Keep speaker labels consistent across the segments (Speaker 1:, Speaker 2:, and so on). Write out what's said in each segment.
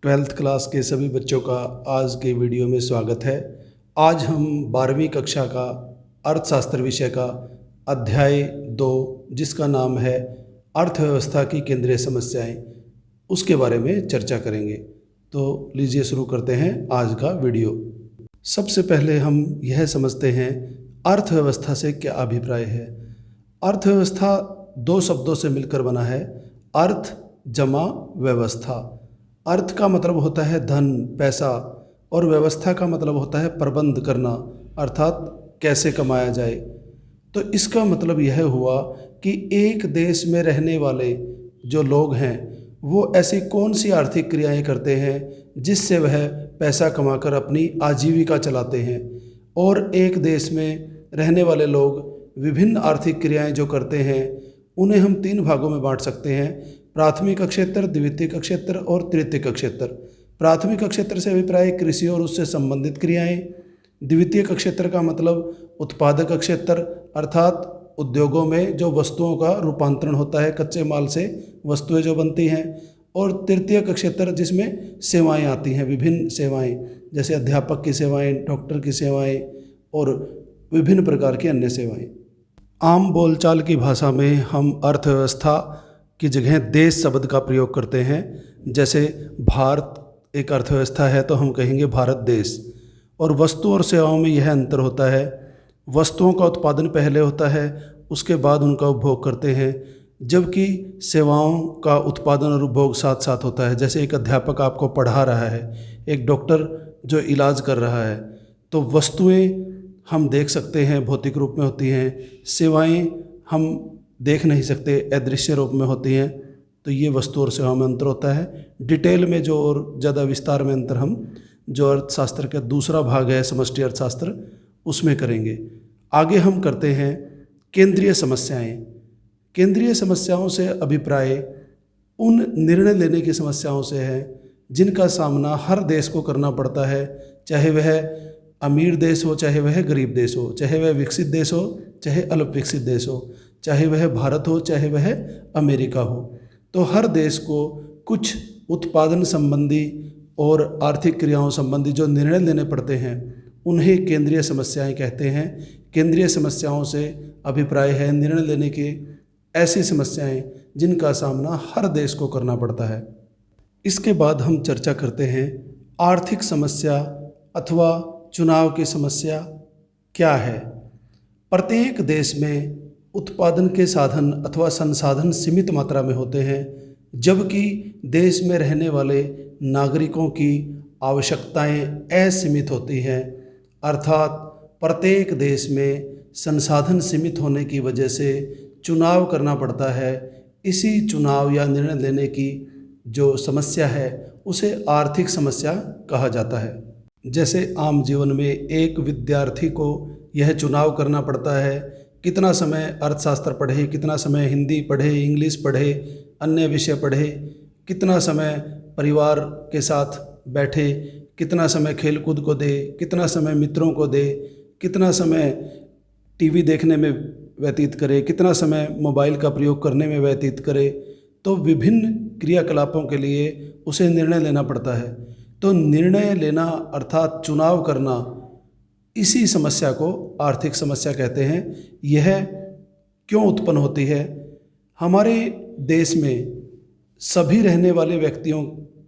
Speaker 1: Twelfth class के सभी बच्चों का आज के वीडियो में स्वागत है। आज हम 12वीं कक्षा का अर्थशास्त्र विषय का अध्याय 2 जिसका नाम है अर्थव्यवस्था की केंद्रीय समस्याएं, उसके बारे में चर्चा करेंगे। तो लीजिए शुरू करते हैं आज का वीडियो। सबसे पहले हम यह समझते हैं अर्थव्यवस्था से क्या अभिप्राय है। अर्थव्यवस्था दो शब्दों से मिलकर बना है, अर्थ जमा व्यवस्था। अर्थ का मतलब होता है धन, पैसा, और व्यवस्था का मतलब होता है प्रबंध करना, अर्थात कैसे कमाया जाए। तो इसका मतलब यह हुआ कि एक देश में रहने वाले जो लोग हैं वो ऐसी कौन सी आर्थिक क्रियाएं करते हैं जिससे वह पैसा कमाकर अपनी आजीविका चलाते हैं। और एक देश में रहने वाले लोग विभिन्न आर्थिक क्रियाएं जो करते हैं उन्हें हम 3 भागों में बांट सकते हैं, प्राथमिक क्षेत्र, द्वितीयक क्षेत्र और तृतीयक क्षेत्र। प्राथमिक क्षेत्र से अभिप्राय कृषि और उससे संबंधित क्रियाएं। द्वितीयक क्षेत्र का मतलब उत्पादक क्षेत्र, अर्थात उद्योगों में जो वस्तुओं का रूपांतरण होता है, कच्चे माल से वस्तुएं जो बनती हैं। और तृतीयक क्षेत्र जिसमें सेवाएं आती हैं, विभिन्न सेवाएं, जैसे अध्यापक की सेवाएं, डॉक्टर की सेवाएं और विभिन्न प्रकार की अन्य सेवाएं। आम बोलचाल की भाषा में हम अर्थव्यवस्था की जगह देश शब्द का प्रयोग करते हैं। जैसे भारत एक अर्थव्यवस्था है तो हम कहेंगे भारत देश। और वस्तु और सेवाओं में यह अंतर होता है, वस्तुओं का उत्पादन पहले होता है, उसके बाद उनका उपभोग करते हैं, जबकि सेवाओं का उत्पादन और उपभोग साथ साथ होता है। जैसे एक अध्यापक आपको पढ़ा रहा है, एक डॉक्टर जो इलाज कर रहा है। तो वस्तुएं हम देख सकते हैं, भौतिक रूप में होती हैं, सेवाएं हम देख नहीं सकते, अदृश्य रूप में होती हैं। तो ये वस्तु और सेवा में अंतर होता है। डिटेल में जो और ज़्यादा विस्तार में अंतर हम जो अर्थशास्त्र का दूसरा भाग है, समष्टि अर्थशास्त्र, उसमें करेंगे। आगे हम करते हैं केंद्रीय समस्याएं। केंद्रीय समस्याओं से अभिप्राय उन निर्णय लेने की समस्याओं से है जिनका सामना हर देश को करना पड़ता है, चाहे वह अमीर देश हो, चाहे वह गरीब देश हो, चाहे वह विकसित देश हो, चाहे अल्प विकसित देश हो, चाहे वह भारत हो, चाहे वह अमेरिका हो। तो हर देश को कुछ उत्पादन संबंधी और आर्थिक क्रियाओं संबंधी जो निर्णय लेने पड़ते हैं उन्हें केंद्रीय समस्याएं कहते हैं। केंद्रीय समस्याओं से अभिप्राय है निर्णय लेने की ऐसी समस्याएं जिनका सामना हर देश को करना पड़ता है। इसके बाद हम चर्चा करते हैं आर्थिक समस्या अथवा चुनाव की समस्या क्या है। प्रत्येक देश में उत्पादन के साधन अथवा संसाधन सीमित मात्रा में होते हैं, जबकि देश में रहने वाले नागरिकों की आवश्यकताएं असीमित होती हैं। अर्थात प्रत्येक देश में संसाधन सीमित होने की वजह से चुनाव करना पड़ता है। इसी चुनाव या निर्णय लेने की जो समस्या है उसे आर्थिक समस्या कहा जाता है। जैसे आम जीवन में एक विद्यार्थी को यह चुनाव करना पड़ता है, कितना समय अर्थशास्त्र पढ़े, कितना समय हिंदी पढ़े, इंग्लिश पढ़े, अन्य विषय पढ़े, कितना समय परिवार के साथ बैठे, कितना समय खेलकूद को दे, कितना समय मित्रों को दे, कितना समय टीवी देखने में व्यतीत करे, कितना समय मोबाइल का प्रयोग करने में व्यतीत करे। तो विभिन्न क्रियाकलापों के लिए उसे निर्णय लेना पड़ता है। तो निर्णय लेना अर्थात चुनाव करना, इसी समस्या को आर्थिक समस्या कहते हैं। यह क्यों उत्पन्न होती है? हमारे देश में सभी रहने वाले व्यक्तियों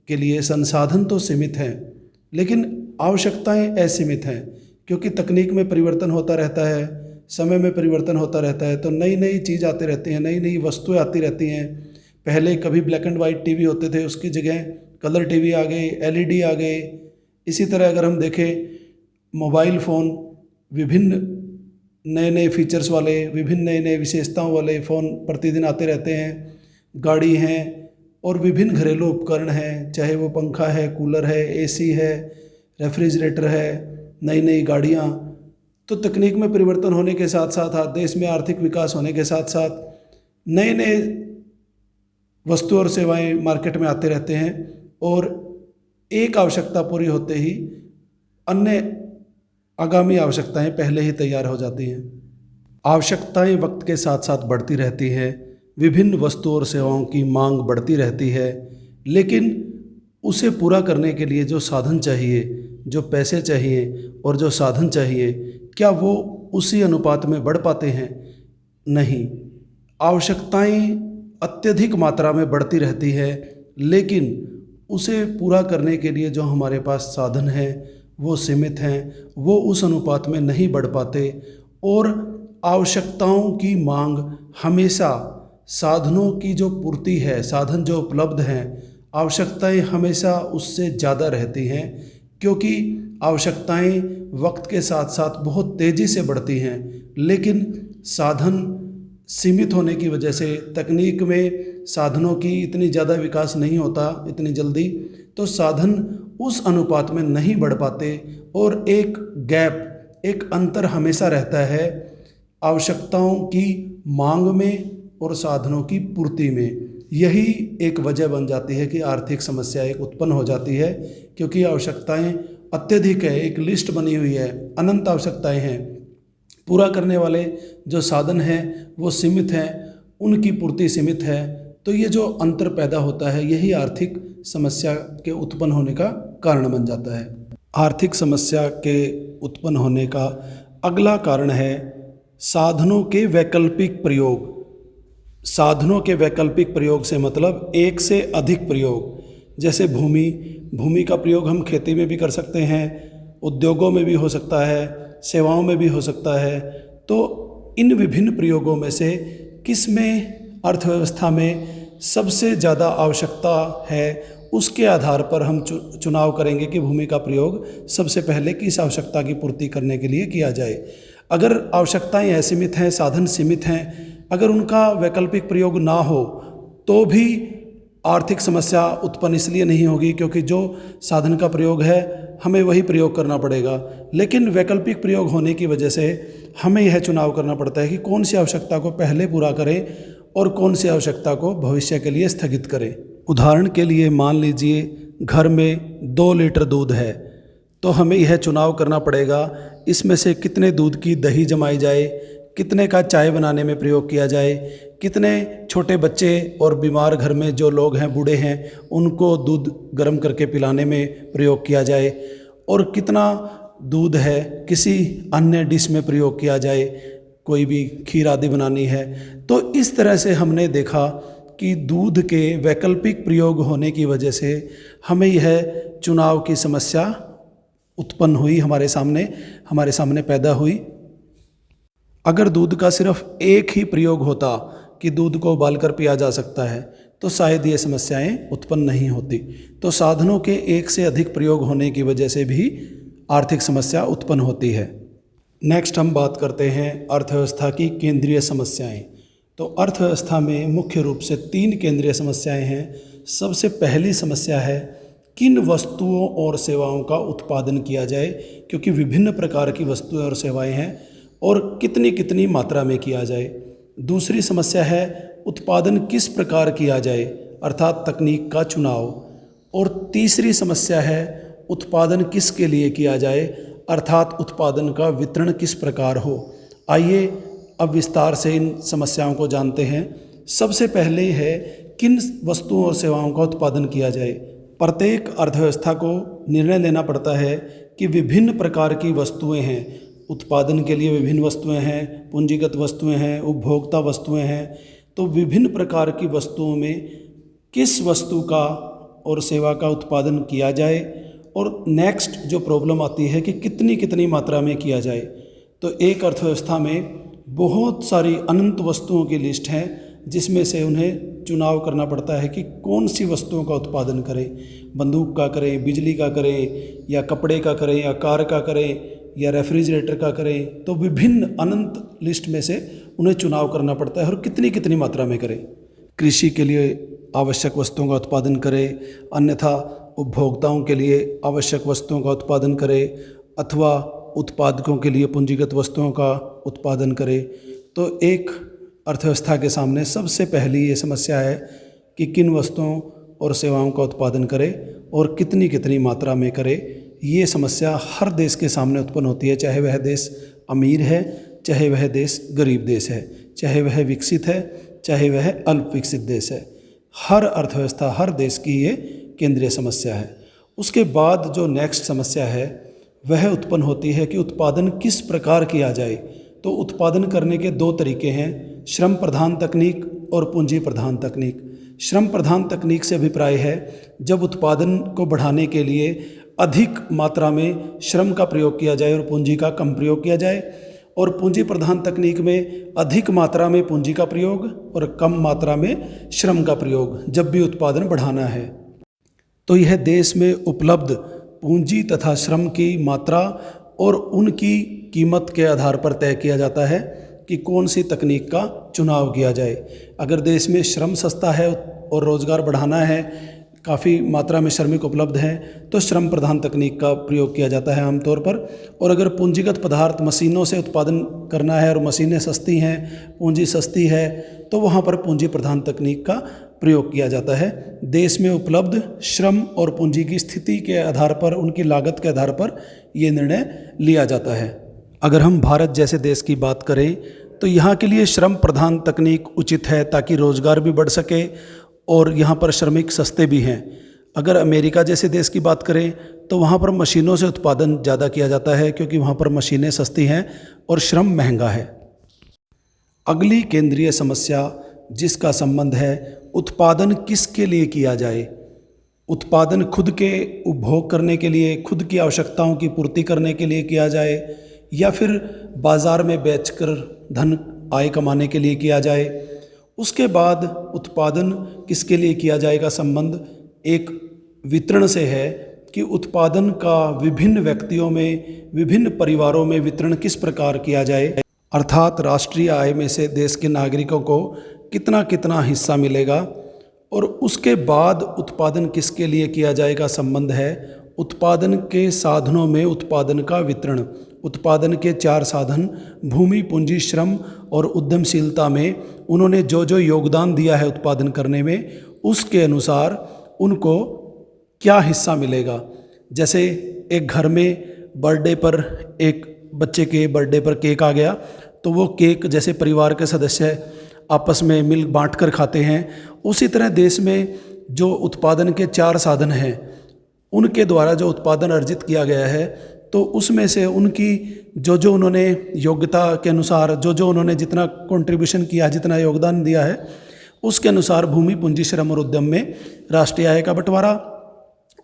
Speaker 1: के लिए संसाधन तो सीमित हैं, लेकिन आवश्यकताएं असीमित हैं, क्योंकि तकनीक में परिवर्तन होता रहता है, समय में परिवर्तन होता रहता है। तो नई नई चीज़ आती रहती हैं, नई नई वस्तुएं आती रहती हैं। पहले कभी ब्लैक एंड वाइट टीवी होते थे, उसकी जगह कलर टीवी आ गए, एलईडी आ गए। इसी तरह अगर हम देखें मोबाइल फ़ोन, विभिन्न नए नए फीचर्स वाले, विभिन्न नए नए विशेषताओं वाले फ़ोन प्रतिदिन आते रहते हैं। गाड़ी हैं और विभिन्न घरेलू उपकरण हैं, चाहे वो पंखा है, कूलर है, एसी है, रेफ्रिजरेटर है, नई नई गाड़ियाँ। तो तकनीक में परिवर्तन होने के साथ साथ, देश में आर्थिक विकास होने के साथ साथ नए नए वस्तु और सेवाएं मार्केट में आते रहते हैं, और एक आवश्यकता पूरी होते ही अन्य आगामी आवश्यकताएं पहले ही तैयार हो जाती हैं। आवश्यकताएं वक्त के साथ साथ बढ़ती रहती हैं, विभिन्न वस्तु और सेवाओं की मांग बढ़ती रहती है, लेकिन उसे पूरा करने के लिए जो साधन चाहिए, जो पैसे चाहिए और जो साधन चाहिए, क्या वो उसी अनुपात में बढ़ पाते हैं? नहीं। आवश्यकताएं अत्यधिक मात्रा में बढ़ती रहती है, लेकिन उसे पूरा करने के लिए जो हमारे पास साधन हैं वो सीमित हैं, वो उस अनुपात में नहीं बढ़ पाते। और आवश्यकताओं की मांग हमेशा साधनों की जो पूर्ति है, साधन जो उपलब्ध हैं, आवश्यकताएं हमेशा उससे ज़्यादा रहती हैं, क्योंकि आवश्यकताएं वक्त के साथ साथ बहुत तेज़ी से बढ़ती हैं, लेकिन साधन सीमित होने की वजह से, तकनीक में साधनों की इतनी ज़्यादा विकास नहीं होता इतनी जल्दी, तो साधन उस अनुपात में नहीं बढ़ पाते और एक गैप, एक अंतर हमेशा रहता है आवश्यकताओं की मांग में और साधनों की पूर्ति में। यही एक वजह बन जाती है कि आर्थिक समस्या एक उत्पन्न हो जाती है, क्योंकि आवश्यकताएं अत्यधिक है, एक लिस्ट बनी हुई है, अनंत आवश्यकताएं हैं, पूरा करने वाले जो साधन हैं वो सीमित हैं, उनकी पूर्ति सीमित है। तो ये जो अंतर पैदा होता है, यही आर्थिक समस्या के उत्पन्न होने का कारण बन जाता है। आर्थिक समस्या के उत्पन्न होने का अगला कारण है साधनों के वैकल्पिक प्रयोग। साधनों के वैकल्पिक प्रयोग से मतलब एक से अधिक प्रयोग। जैसे भूमि का प्रयोग हम खेती में भी कर सकते हैं, उद्योगों में भी हो सकता है, सेवाओं में भी हो सकता है। तो इन विभिन्न प्रयोगों में से किस में अर्थव्यवस्था में सबसे ज़्यादा आवश्यकता है, उसके आधार पर हम चुनाव करेंगे कि भूमि का प्रयोग सबसे पहले किस आवश्यकता की पूर्ति करने के लिए किया जाए। अगर आवश्यकताएं असीमित हैं, साधन सीमित हैं, अगर उनका वैकल्पिक प्रयोग ना हो तो भी आर्थिक समस्या उत्पन्न इसलिए नहीं होगी क्योंकि जो साधन का प्रयोग है हमें वही प्रयोग करना पड़ेगा। लेकिन वैकल्पिक प्रयोग होने की वजह से हमें यह चुनाव करना पड़ता है कि कौन सी आवश्यकता को पहले पूरा करें और कौन सी आवश्यकता को भविष्य के लिए स्थगित करें। उदाहरण के लिए मान लीजिए घर में 2 लीटर दूध है, तो हमें यह चुनाव करना पड़ेगा इसमें से कितने दूध की दही जमाई जाए, कितने का चाय बनाने में प्रयोग किया जाए, कितने छोटे बच्चे और बीमार घर में जो लोग हैं, बूढ़े हैं, उनको दूध गर्म करके पिलाने में प्रयोग किया जाए, और कितना दूध है किसी अन्य डिश में प्रयोग किया जाए, कोई भी खीर आदि बनानी है। तो इस तरह से हमने देखा कि दूध के वैकल्पिक प्रयोग होने की वजह से हमें यह चुनाव की समस्या उत्पन्न हुई, हमारे सामने पैदा हुई। अगर दूध का सिर्फ एक ही प्रयोग होता कि दूध को उबालकर पिया जा सकता है, तो शायद ये समस्याएं उत्पन्न नहीं होती। तो साधनों के एक से अधिक प्रयोग होने की वजह से भी आर्थिक समस्या उत्पन्न होती है। नेक्स्ट हम बात करते हैं अर्थव्यवस्था की केंद्रीय समस्याएं। तो अर्थव्यवस्था में मुख्य रूप से 3 केंद्रीय समस्याएं हैं। सबसे पहली समस्या है किन वस्तुओं और सेवाओं का उत्पादन किया जाए, क्योंकि विभिन्न प्रकार की वस्तुएं और सेवाएं हैं, और कितनी कितनी मात्रा में किया जाए। दूसरी समस्या है उत्पादन किस प्रकार किया जाए, अर्थात तकनीक का चुनाव। और तीसरी समस्या है उत्पादन किसके लिए किया जाए, अर्थात उत्पादन का वितरण किस प्रकार हो। आइए अब विस्तार से इन समस्याओं को जानते हैं। सबसे पहले है किन वस्तुओं और सेवाओं का उत्पादन किया जाए। प्रत्येक अर्थव्यवस्था को निर्णय लेना पड़ता है कि विभिन्न प्रकार की वस्तुएं हैं, उत्पादन के लिए विभिन्न वस्तुएं हैं, पूंजीगत वस्तुएं हैं, उपभोक्ता वस्तुएं हैं। तो विभिन्न प्रकार की वस्तुओं में किस वस्तु का और सेवा का उत्पादन किया जाए, और नेक्स्ट जो प्रॉब्लम आती है कि कितनी कितनी मात्रा में किया जाए। तो एक अर्थव्यवस्था में बहुत सारी अनंत वस्तुओं की लिस्ट है, जिसमें से उन्हें चुनाव करना पड़ता है कि कौन सी वस्तुओं का उत्पादन करें। बंदूक का करें, बिजली का करें, या कपड़े का करें, या कार का करें, या रेफ्रिजरेटर का करें। तो विभिन्न अनंत लिस्ट में से उन्हें चुनाव करना पड़ता है और कितनी कितनी मात्रा में करें। कृषि के लिए आवश्यक वस्तुओं का उत्पादन करें, अन्यथा उपभोक्ताओं के लिए आवश्यक वस्तुओं का उत्पादन करें, अथवा उत्पादकों के लिए पूंजीगत वस्तुओं का उत्पादन करें। तो एक अर्थव्यवस्था के सामने सबसे पहली ये समस्या है कि किन वस्तुओं और सेवाओं का उत्पादन करें और कितनी कितनी मात्रा में करें। ये समस्या हर देश के सामने उत्पन्न होती है, चाहे वह देश अमीर है, चाहे वह देश गरीब देश है, चाहे वह विकसित है, चाहे वह अल्प विकसित देश है। हर अर्थव्यवस्था, हर देश की ये केंद्रीय समस्या है। उसके बाद जो नेक्स्ट समस्या है वह उत्पन्न होती है कि उत्पादन किस प्रकार किया जाए। तो उत्पादन करने के दो तरीके हैं, श्रम प्रधान तकनीक और पूंजी प्रधान तकनीक। श्रम प्रधान तकनीक से अभिप्राय है जब उत्पादन को बढ़ाने के लिए अधिक मात्रा में श्रम का प्रयोग किया जाए और पूंजी का कम प्रयोग किया जाए, और पूंजी प्रधान तकनीक में अधिक मात्रा में पूंजी का प्रयोग और कम मात्रा में श्रम का प्रयोग जब भी उत्पादन बढ़ाना है। तो यह देश में उपलब्ध पूंजी तथा श्रम की मात्रा और उनकी कीमत के आधार पर तय किया जाता है कि कौन सी तकनीक का चुनाव किया जाए। अगर देश में श्रम सस्ता है और रोज़गार बढ़ाना है, काफ़ी मात्रा में श्रमिक उपलब्ध हैं, तो श्रम प्रधान तकनीक का प्रयोग किया जाता है आमतौर पर। और अगर पूंजीगत पदार्थ मशीनों से उत्पादन करना है और मशीनें सस्ती हैं, पूंजी सस्ती है, तो वहाँ पर पूंजी प्रधान तकनीक का प्रयोग किया जाता है। देश में उपलब्ध श्रम और पूंजी की स्थिति के आधार पर, उनकी लागत के आधार पर ये निर्णय लिया जाता है। अगर हम भारत जैसे देश की बात करें तो यहाँ के लिए श्रम प्रधान तकनीक उचित है ताकि रोज़गार भी बढ़ सके और यहाँ पर श्रमिक सस्ते भी हैं। अगर अमेरिका जैसे देश की बात करें तो वहाँ पर मशीनों से उत्पादन ज़्यादा किया जाता है क्योंकि वहाँ पर मशीनें सस्ती हैं और श्रम महंगा है। अगली केंद्रीय समस्या जिसका संबंध है उत्पादन किसके लिए किया जाए। उत्पादन खुद के उपभोग करने के लिए, खुद की आवश्यकताओं की पूर्ति करने के लिए किया जाए या फिर बाज़ार में बेचकर धन आय कमाने के लिए किया जाए। उसके बाद उत्पादन किसके लिए किया जाएगा संबंध एक वितरण से है कि उत्पादन का विभिन्न व्यक्तियों में, विभिन्न परिवारों में वितरण किस प्रकार किया जाए, अर्थात राष्ट्रीय आय में से देश के नागरिकों को कितना कितना हिस्सा मिलेगा। और उसके बाद उत्पादन किसके लिए किया जाएगा संबंध है उत्पादन के साधनों में उत्पादन का वितरण। उत्पादन के 4 साधन भूमि, पूंजी, श्रम और उद्यमशीलता में उन्होंने जो जो योगदान दिया है उत्पादन करने में, उसके अनुसार उनको क्या हिस्सा मिलेगा। जैसे एक घर में बर्थडे पर, एक बच्चे के बर्थडे पर केक आ गया तो वो केक जैसे परिवार के सदस्य आपस में मिल बांट कर खाते हैं, उसी तरह देश में जो उत्पादन के 4 साधन हैं उनके द्वारा जो उत्पादन अर्जित किया गया है तो उसमें से उनकी जो जो उन्होंने योग्यता के अनुसार, जो जो उन्होंने जितना कंट्रीब्यूशन किया, जितना योगदान दिया है, उसके अनुसार भूमि, पूंजी, श्रम और उद्यम में राष्ट्रीय आय का बंटवारा।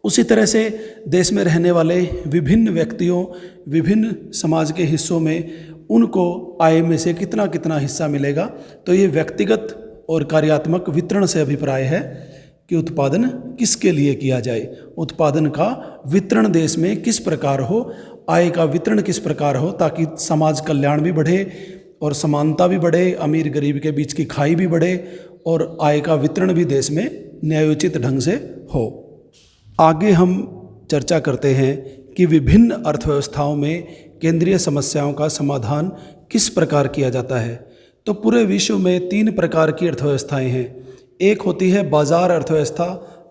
Speaker 1: उसी तरह से देश में रहने वाले विभिन्न व्यक्तियों, विभिन्न समाज के हिस्सों में उनको आय में से कितना कितना हिस्सा मिलेगा। तो ये व्यक्तिगत और कार्यात्मक वितरण से अभिप्राय है कि उत्पादन किसके लिए किया जाए, उत्पादन का वितरण देश में किस प्रकार हो, आय का वितरण किस प्रकार हो, ताकि समाज कल्याण भी बढ़े और समानता भी बढ़े, अमीर गरीब के बीच की खाई भी बढ़े और आय का वितरण भी देश में न्यायोचित ढंग से हो। आगे हम चर्चा करते हैं कि विभिन्न अर्थव्यवस्थाओं में केंद्रीय समस्याओं का समाधान किस प्रकार किया जाता है। तो पूरे विश्व में 3 प्रकार की अर्थव्यवस्थाएं हैं। एक होती है बाजार अर्थव्यवस्था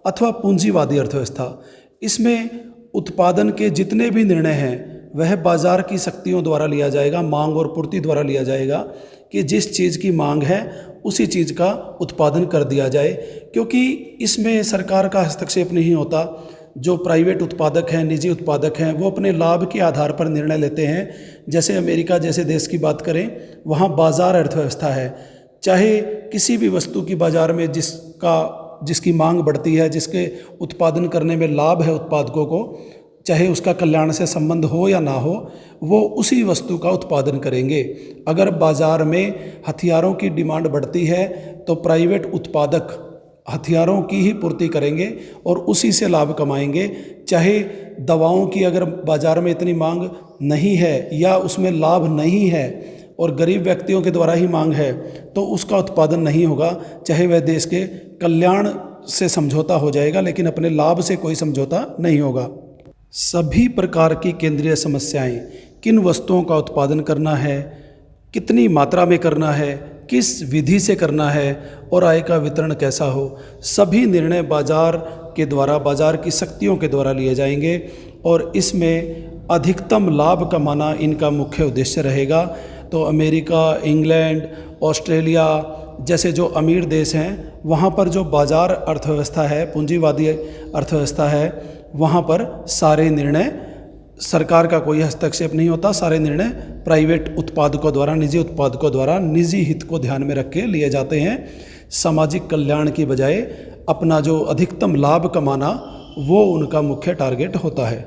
Speaker 1: अथवा पूंजीवादी अर्थव्यवस्था। इसमें उत्पादन के जितने भी निर्णय हैं वह बाजार की शक्तियों द्वारा लिया जाएगा, मांग और पूर्ति द्वारा लिया जाएगा कि जिस चीज़ की मांग है उसी चीज़ का उत्पादन कर दिया जाए, क्योंकि इसमें सरकार का हस्तक्षेप नहीं होता। जो प्राइवेट उत्पादक हैं, निजी उत्पादक हैं, वो अपने लाभ के आधार पर निर्णय लेते हैं। जैसे अमेरिका जैसे देश की बात करें, वहाँ बाजार अर्थव्यवस्था है। चाहे किसी भी वस्तु की बाजार में जिसकी मांग बढ़ती है, जिसके उत्पादन करने में लाभ है उत्पादकों को, चाहे उसका कल्याण से संबंध हो या ना हो, वो उसी वस्तु का उत्पादन करेंगे। अगर बाजार में हथियारों की डिमांड बढ़ती है तो प्राइवेट उत्पादक हथियारों की ही पूर्ति करेंगे और उसी से लाभ कमाएंगे। चाहे दवाओं की अगर बाजार में इतनी मांग नहीं है या उसमें लाभ नहीं है और गरीब व्यक्तियों के द्वारा ही मांग है तो उसका उत्पादन नहीं होगा। चाहे वह देश के कल्याण से समझौता हो जाएगा लेकिन अपने लाभ से कोई समझौता नहीं होगा। सभी प्रकार की केंद्रीय समस्याएं, किन वस्तुओं का उत्पादन करना है, कितनी मात्रा में करना है, किस विधि से करना है और आय का वितरण कैसा हो, सभी निर्णय बाजार के द्वारा, बाजार की शक्तियों के द्वारा लिए जाएंगे और इसमें अधिकतम लाभ कमाना इनका मुख्य उद्देश्य रहेगा। तो अमेरिका, इंग्लैंड, ऑस्ट्रेलिया जैसे जो अमीर देश हैं वहाँ पर जो बाजार अर्थव्यवस्था है, पूंजीवादी अर्थव्यवस्था है, वहाँ पर सारे निर्णय सरकार का कोई हस्तक्षेप नहीं होता। सारे निर्णय प्राइवेट उत्पादकों द्वारा, निजी उत्पादकों द्वारा निजी हित को ध्यान में रख के लिए जाते हैं। सामाजिक कल्याण की बजाय अपना जो अधिकतम लाभ कमाना वो उनका मुख्य टारगेट होता है।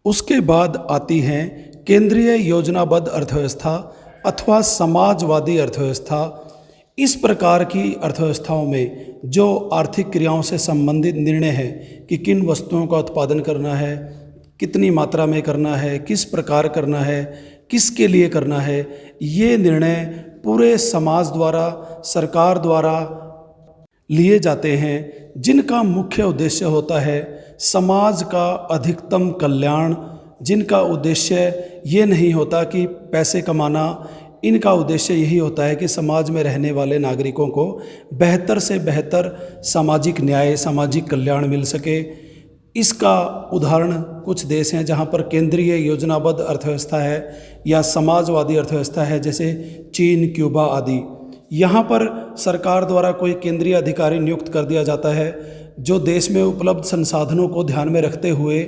Speaker 1: उसके बाद आती हैं केंद्रीय योजनाबद्ध अर्थव्यवस्था अथवा समाजवादी अर्थव्यवस्था। इस प्रकार की अर्थव्यवस्थाओं में जो आर्थिक क्रियाओं से संबंधित निर्णय है कि किन वस्तुओं का उत्पादन करना है, कितनी मात्रा में करना है, किस प्रकार करना है, किसके लिए करना है, ये निर्णय पूरे समाज द्वारा, सरकार द्वारा लिए जाते हैं, जिनका मुख्य उद्देश्य होता है समाज का अधिकतम कल्याण। जिनका उद्देश्य ये नहीं होता कि पैसे कमाना, इनका उद्देश्य यही होता है कि समाज में रहने वाले नागरिकों को बेहतर से बेहतर सामाजिक न्याय, सामाजिक कल्याण मिल सके। इसका उदाहरण कुछ देश हैं जहाँ पर केंद्रीय योजनाबद्ध अर्थव्यवस्था है या समाजवादी अर्थव्यवस्था है, जैसे चीन, क्यूबा आदि। यहाँ पर सरकार द्वारा कोई केंद्रीय अधिकारी नियुक्त कर दिया जाता है जो देश में उपलब्ध संसाधनों को ध्यान में रखते हुए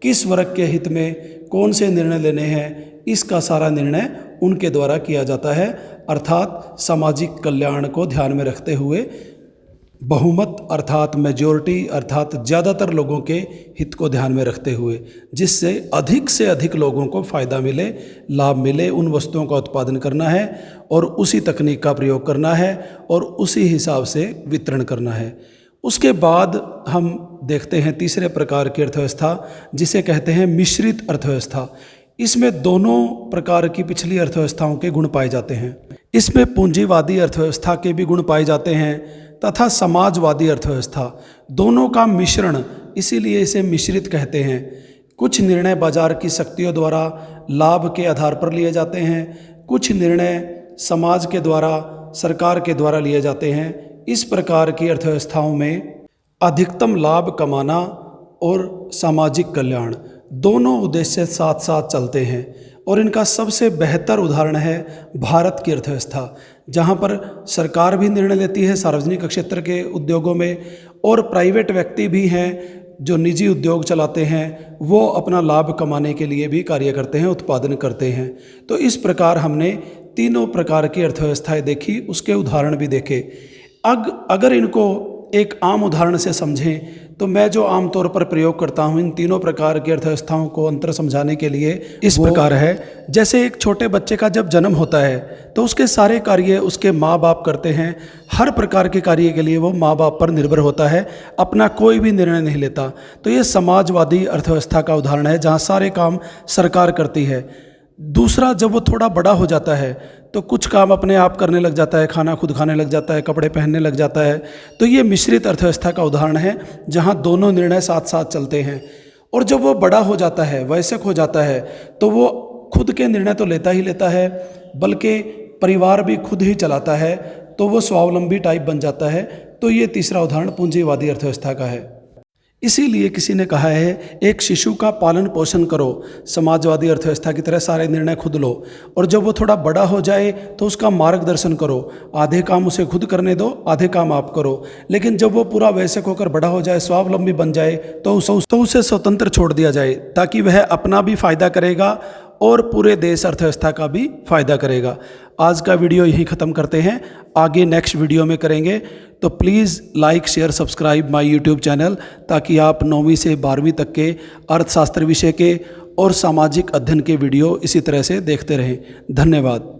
Speaker 1: किस वर्ग के हित में कौन से निर्णय लेने हैं, इसका सारा निर्णय उनके द्वारा किया जाता है। अर्थात सामाजिक कल्याण को ध्यान में रखते हुए, बहुमत अर्थात मेजॉरिटी अर्थात ज़्यादातर लोगों के हित को ध्यान में रखते हुए, जिससे अधिक से अधिक लोगों को फ़ायदा मिले, लाभ मिले, उन वस्तुओं का उत्पादन करना है और उसी तकनीक का प्रयोग करना है और उसी हिसाब से वितरण करना है। उसके बाद हम देखते हैं तीसरे प्रकार की अर्थव्यवस्था, जिसे कहते हैं मिश्रित अर्थव्यवस्था। इसमें दोनों प्रकार की पिछली अर्थव्यवस्थाओं के गुण पाए जाते हैं। इसमें पूंजीवादी अर्थव्यवस्था के भी गुण पाए जाते हैं तथा समाजवादी अर्थव्यवस्था, दोनों का मिश्रण, इसीलिए इसे मिश्रित कहते हैं। कुछ निर्णय बाजार की शक्तियों द्वारा लाभ के आधार पर लिए जाते हैं, कुछ निर्णय समाज के द्वारा, सरकार के द्वारा लिए जाते हैं। इस प्रकार की अर्थव्यवस्थाओं में अधिकतम लाभ कमाना और सामाजिक कल्याण दोनों उद्देश्य साथ साथ चलते हैं और इनका सबसे बेहतर उदाहरण है भारत की अर्थव्यवस्था, जहां पर सरकार भी निर्णय लेती है सार्वजनिक क्षेत्र के उद्योगों में और प्राइवेट व्यक्ति भी हैं जो निजी उद्योग चलाते हैं, वो अपना लाभ कमाने के लिए भी कार्य करते हैं, उत्पादन करते हैं। तो इस प्रकार हमने तीनों प्रकार की अर्थव्यवस्थाएं देखी, उसके उदाहरण भी देखे। अगर इनको एक आम उदाहरण से समझें तो मैं जो आमतौर पर प्रयोग करता हूँ इन तीनों प्रकार की अर्थव्यवस्थाओं को अंतर समझाने के लिए इस प्रकार है। जैसे एक छोटे बच्चे का जब जन्म होता है तो उसके सारे कार्य उसके माँ बाप करते हैं। हर प्रकार के कार्य के लिए वो माँ बाप पर निर्भर होता है, अपना कोई भी निर्णय नहीं लेता। तो ये समाजवादी अर्थव्यवस्था का उदाहरण है जहाँ सारे काम सरकार करती है। दूसरा, जब वो थोड़ा बड़ा हो जाता है तो कुछ काम अपने आप करने लग जाता है, खाना खुद खाने लग जाता है, कपड़े पहनने लग जाता है। तो ये मिश्रित अर्थव्यवस्था का उदाहरण है जहाँ दोनों निर्णय साथ साथ चलते हैं। और जब वो बड़ा हो जाता है, वयस्क हो जाता है, तो वो खुद के निर्णय तो लेता ही लेता है बल्कि परिवार भी खुद ही चलाता है, तो वो स्वावलंबी टाइप बन जाता है। तो ये तीसरा उदाहरण पूंजीवादी अर्थव्यवस्था का है। इसीलिए किसी ने कहा है, एक शिशु का पालन पोषण करो, समाजवादी अर्थव्यवस्था की तरह सारे निर्णय खुद लो, और जब वो थोड़ा बड़ा हो जाए तो उसका मार्गदर्शन करो। आधे काम उसे खुद करने दो, आधे काम आप करो। लेकिन जब वो पूरा वयस्क होकर बड़ा हो जाए, स्वावलंबी बन जाए, तो उसे स्वतंत्र छोड़ दिया जाए, ताकि वह अपना भी फायदा करेगा और पूरे देश अर्थव्यवस्था का भी फायदा करेगा। आज का वीडियो यहीं ख़त्म करते हैं, आगे नेक्स्ट वीडियो में करेंगे। तो please like, share, subscribe my YouTube channel, ताकि आप 9वीं से 12वीं तक के अर्थशास्त्र विषय के और सामाजिक अध्ययन के वीडियो इसी तरह से देखते रहें। धन्यवाद।